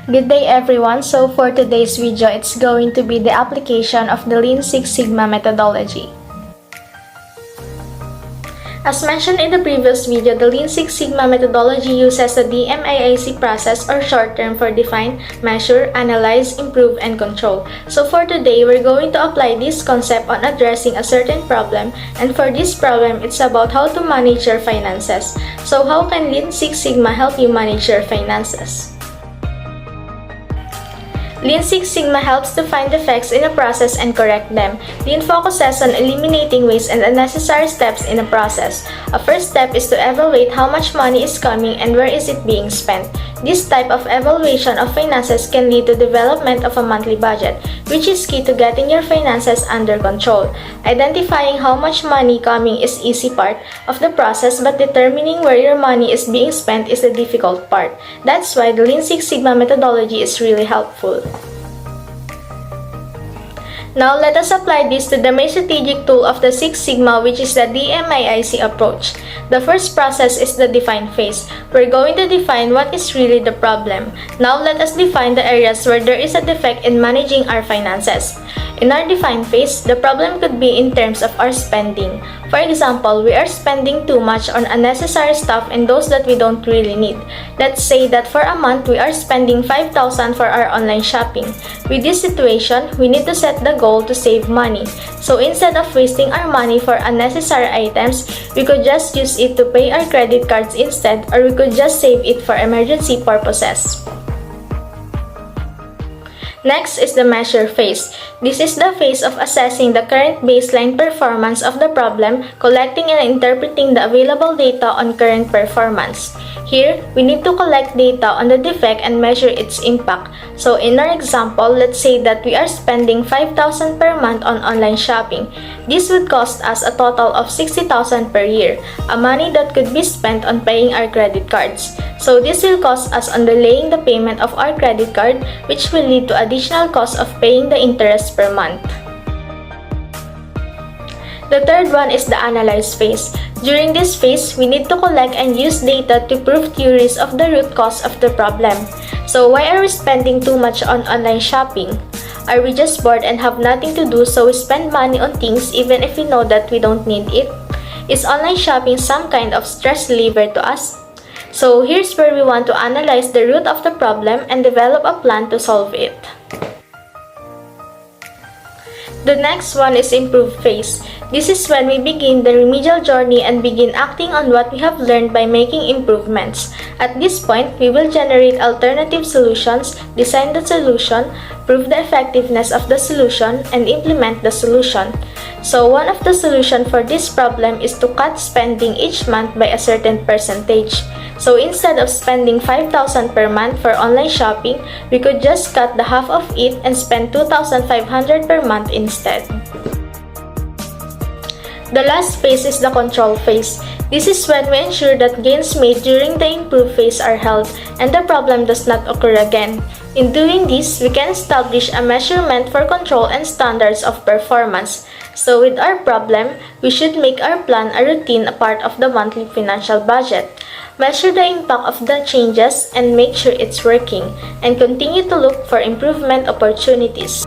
Good day everyone. So for today's video, it's going to be the application of the Lean Six Sigma methodology. As mentioned in the previous video, the Lean Six Sigma methodology uses the DMAIC process or short term for define, measure, analyze, improve, and control. So for today, we're going to apply this concept on addressing a certain problem, and for this problem, it's about how to manage your finances. So how can Lean Six Sigma help you manage your finances? Lean Six Sigma helps to find defects in a process and correct them. Lean focuses on eliminating waste and unnecessary steps in a process. A first step is to evaluate how much money is coming and where is it being spent. This type of evaluation of finances can lead to development of a monthly budget, which is key to getting your finances under control. Identifying how much money coming is easy part of the process, but determining where your money is being spent is the difficult part. That's why the Lean Six Sigma methodology is really helpful. Now, let us apply this to the main strategic tool of the Six Sigma, which is the DMAIC approach. The first process is the define phase. We're going to define what is really the problem. Now, let us define the areas where there is a defect in managing our finances. In our define phase, the problem could be in terms of our spending. For example, we are spending too much on unnecessary stuff and those that we don't really need. Let's say that for a month, we are spending 5,000 for our online shopping. With this situation, we need to set the goal to save money. So instead of wasting our money for unnecessary items, we could just use it to pay our credit cards instead, or we could just save it for emergency purposes. Next is the measure phase. This is the phase of assessing the current baseline performance of the problem, collecting and interpreting the available data on current performance. Here, we need to collect data on the defect and measure its impact. So in our example, let's say that we are spending 5,000 per month on online shopping. This would cost us a total of 60,000 per year, a money that could be spent on paying our credit cards. So this will cost us on delaying the payment of our credit card, which will lead to additional cost of paying the interest per month. The third one is the analyze phase. During this phase, we need to collect and use data to prove theories of the root cause of the problem. So why are we spending too much on online shopping? Are we just bored and have nothing to do, so we spend money on things even if we know that we don't need it? Is online shopping some kind of stress reliever to us? So here's where we want to analyze the root of the problem and develop a plan to solve it. The next one is improve phase. This is when we begin the remedial journey and begin acting on what we have learned by making improvements. At this point, we will generate alternative solutions, design the solution, prove the effectiveness of the solution, and implement the solution. So one of the solutions for this problem is to cut spending each month by a certain percentage. So instead of spending 5,000 per month for online shopping, we could just cut the half of it and spend 2,500 per month instead. The last phase is the control phase. This is when we ensure that gains made during the improve phase are held and the problem does not occur again. In doing this, we can establish a measurement for control and standards of performance. So with our problem, we should make our plan a routine, a part of the monthly financial budget. Measure the impact of the changes and make sure it's working, and continue to look for improvement opportunities.